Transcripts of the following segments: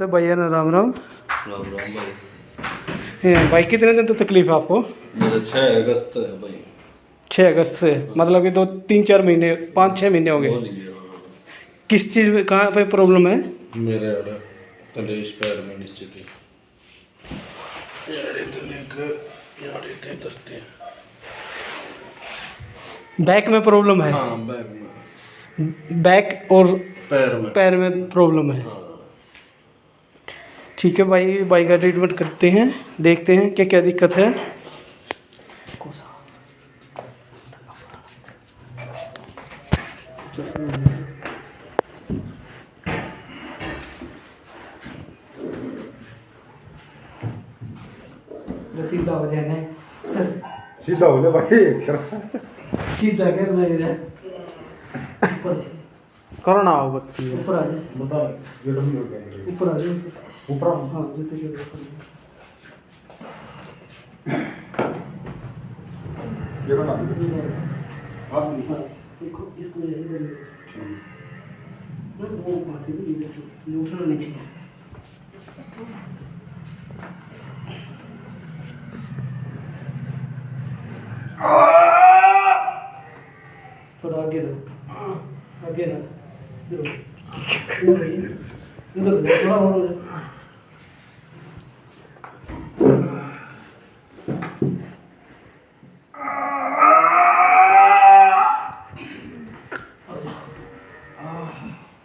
सब भैया ना राम राम। राम राम भाई। भाई कितने दिन तो तकलीफ है आपको? मेरा 6 अगस्त है भाई। 6 अगस्त से मतलब कि 2 3 4 महीने 5 6 महीने हो गए। बोलिए। किस चीज़ में कहाँ पे प्रॉब्लम है? मेरे आड़े कलेश पैर में निश्चित ही यारे तो लेकर यारे थे दस्ते। बैक में प्रॉब्लम है? हाँ बैक में, बैक और पैर में प्रॉब्लम है। हाँ। ठीक है भाई, भाई का ट्रीटमेंट करते हैं, देखते हैं क्या क्या दिक्कत है। सीधा हो जाना है, सीधा हो जा भाई। सीधा कर रहे करना हो बच्ची ऊपर आ जाए, बता ये डमी हो गया ऊपर आ जाए, ऊपर हाँ जूते के ये करना आप देखो इसको यही करिए ना, वो पासे भी इधर से उठना नीचे है। थोड़ा आगे रहो, आगे रहो, इधर इधर थोड़ा और हो जाए।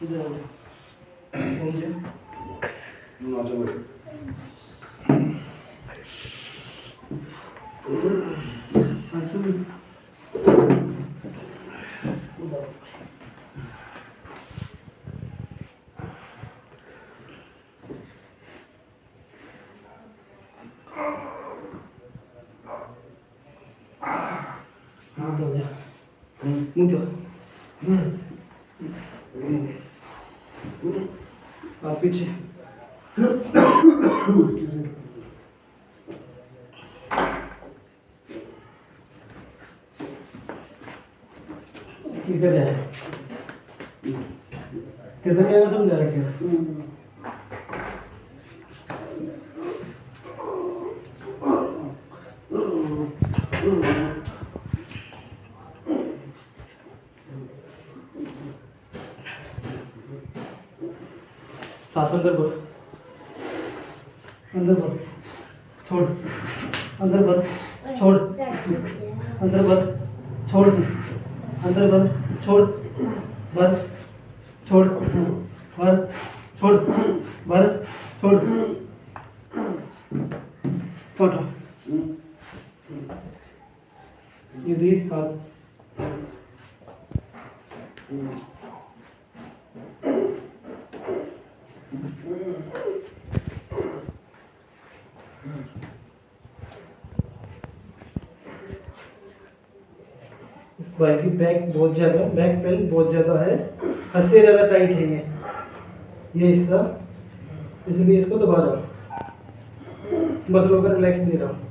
इधर आ जाओ, घूम जाओ। आप पीछे किधर है? किधर क्या समझा रखे हो? सांस अंदर भर, अंदर भर, छोड़, अंदर भर, छोड़, अंदर भर, छोड़, अंदर भर, छोड़, भर, छोड़, भर, छोड़, भर, छोड़, छोड़, ये दी हाथ। भाई की बैक बहुत ज़्यादा, बैक पेन बहुत ज़्यादा है, हद से ज़्यादा टाइट है ये हिस्सा, इसलिए इसको दबा रहा हूँ, मसलों का रिलैक्स दे रहा हूँ।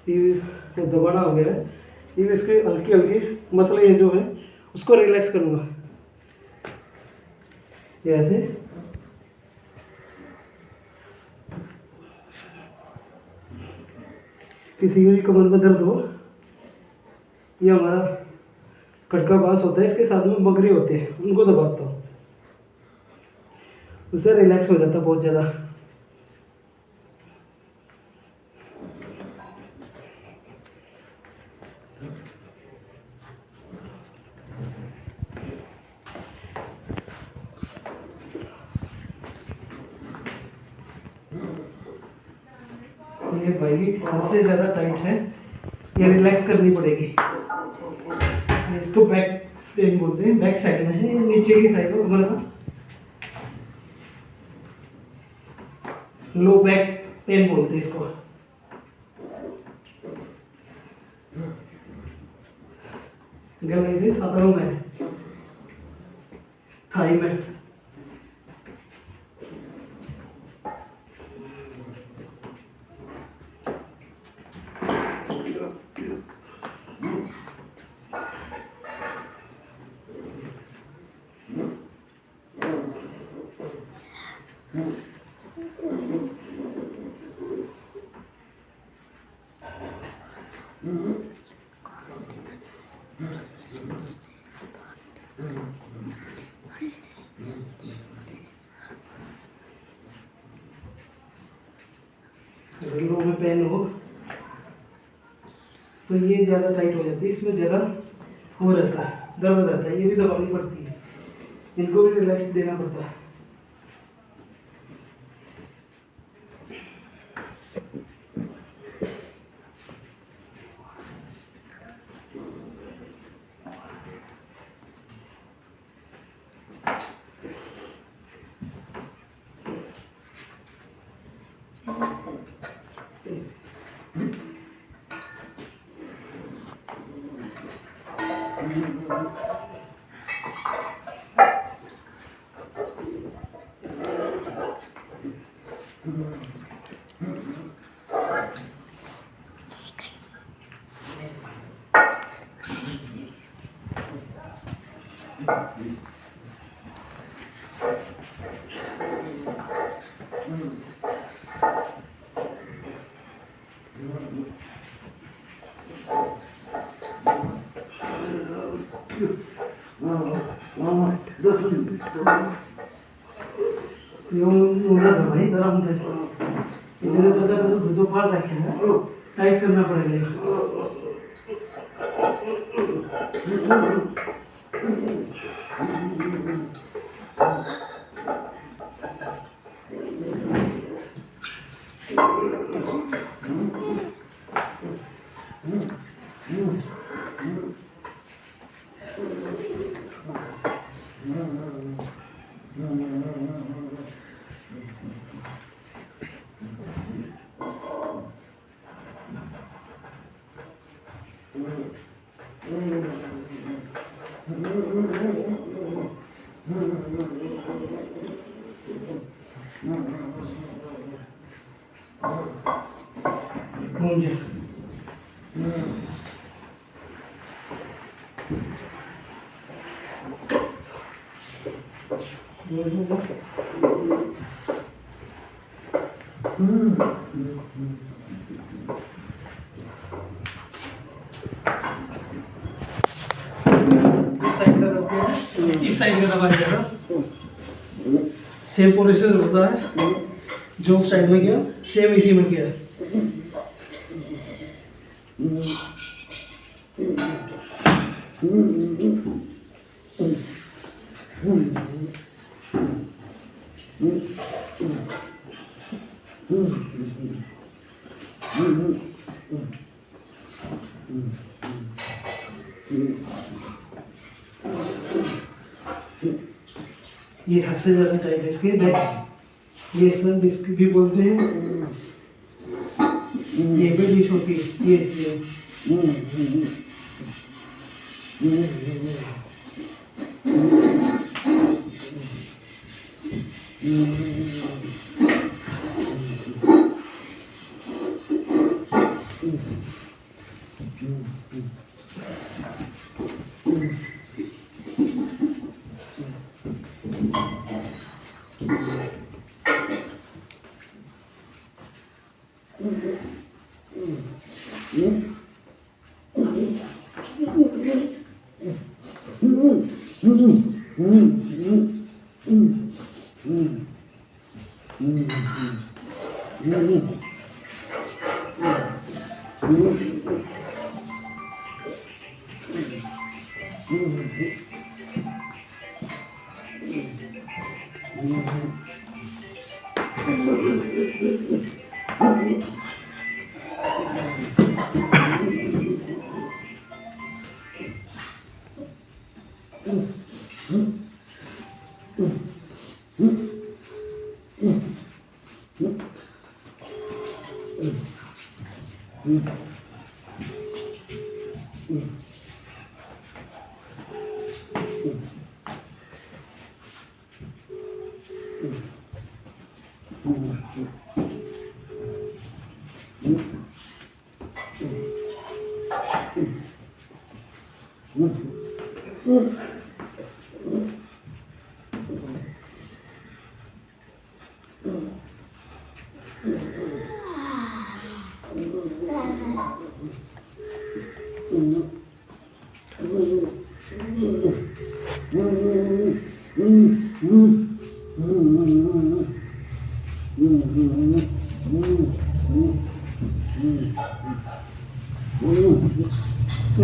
ये तो दबाना हो गया है, ये इसके हल्की हल्की मसले ये जो है उसको रिलैक्स करूँगा, ये ऐसे। किसी की कमर में दर्द हो, ये हमारा कटका बास होता है, इसके साथ में बकरे होते हैं, उनको दबाता हूँ। उससे रिलैक्स हो जाता बहुत ज़्यादा। ये भाई हद से ज़्यादा टाइट है, ये रिलैक्स करनी पड़ेगी। इसको बैक पेन बोलते हैं, बैक साइड में है, नीचे की साइड में कमर का लो बैक पेन बोलते हैं इसको। गले से सतरों में, थाई में। अगर लो में पेन हो तो ये ज़्यादा टाइट हो जाती है, इसमें ज़्यादा हो रहता है, दर्द रहता है, ये भी दबानी पड़ती है, इनको भी रिलैक्स देना पड़ता है। भाई गरम थे, इधर उधर तो जो पाल रखे हैं टाइट करना पड़ेगा। इस साइड का दबा दिया, सेम प्रोसेस होता है जो साइड में किया, सेम इसी में किया। ये हद से ज़्यादा टाइट है इसके बैक, ये इसमें डिस्क भी बोलते हैं, ये भी डिश होती है ये इसलिए।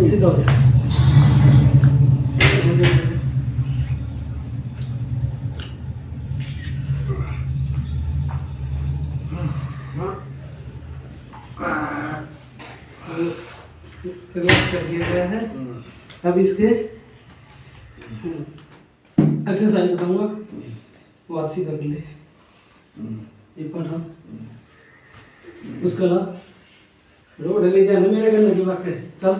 सीधा हो जाए। रिलैक्स कर दिया गया है। अब इसके एक्सरसाइज बताऊंगा, वो सीधा कर ले, ये पढ़ा उसका ला रोड ले जाने मेरे करने की बात है। चल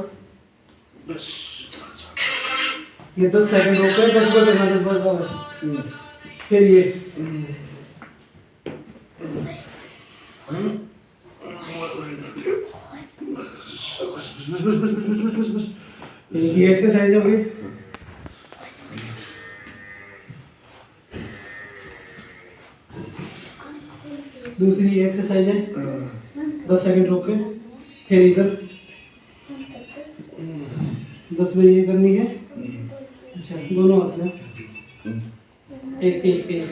बस ये 10 सेकंड रोक कर 10 बार करना, 10 बार फिर ये बस ये एक्सरसाइज हो गई। दूसरी एक्सरसाइज है 10 सेकंड रोक के फिर इधर 10 बार ये करनी है। अच्छा दोनों हाथ में एक एक एक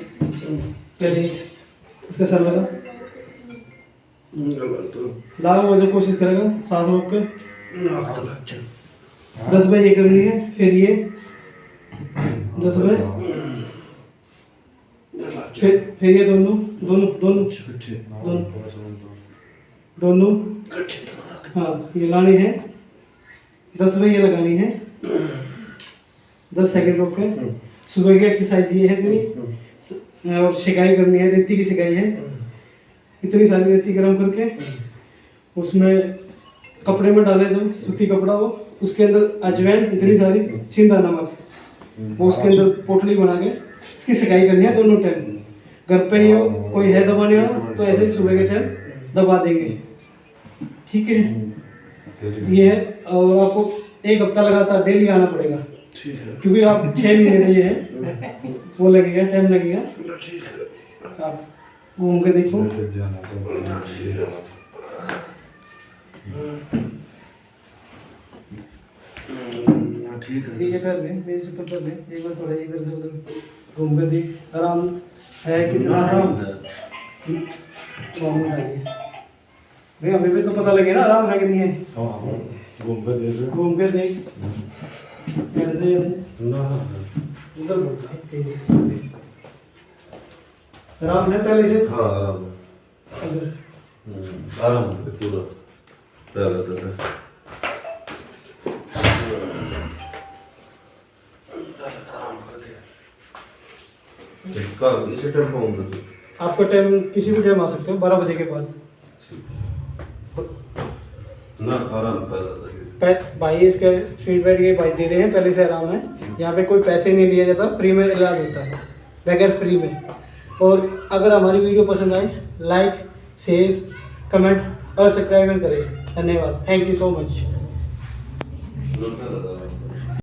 पहले इसका सर लगा लाल वजह कोशिश करेगा, साथ रोक के 10 बार ये करनी है। फिर ये 10 बार, फिर ये दोनों दोनों दोनों दोनों दोनों हाँ ये लानी है। 10 बार ये लगानी है 10 सेकंड रोक के। सुबह की एक्सरसाइज ये है तेरी, और सिकाई करनी है, रेती की सिकाई है। इतनी सारी रेती गर्म करके उसमें कपड़े में डाले, जो सूती कपड़ा हो उसके अंदर अजवाइन इतनी सारी, सिंधा नमक, वो उसके अंदर पोटली बना के इसकी सिकाई करनी है दोनों टाइम। घर पे ही हो, कोई है दबाने वाला तो ऐसे ही सुबह के टाइम दबा देंगे, ठीक है। ये है, और आपको 1 हफ्ता लगातार डेली आना पड़ेगा, ठीक है। क्योंकि आप 6 महीने ये है वो लगेगा, टाइम लगेगा। ठीक है। आप घूम के देखो। ठीक है। ये कर ले, मेरे से कर ले एक बार, थोड़ा इधर से उधर घूम कर देख। आराम है कितना आराम है भाई, हमें भी तो पता लगे ना आराम है कि नहीं है। घूम के देख उधर आराम है पहले से। हाँ आराम है, आराम है पूरा पहले तो इसे टाइम पाऊंगा। आपका टाइम किसी भी टाइम आ सकते हो, 12 बजे के बाद। ना आराम भाई इसके फीडबैक ये भाई दे रहे हैं, पहले से आराम है। यहाँ पे कोई पैसे नहीं लिया जाता, फ्री में इलाज होता है, बगैर फ्री में। और अगर हमारी वीडियो पसंद आए, लाइक शेयर कमेंट और सब्सक्राइब करें। धन्यवाद, थैंक यू सो मच।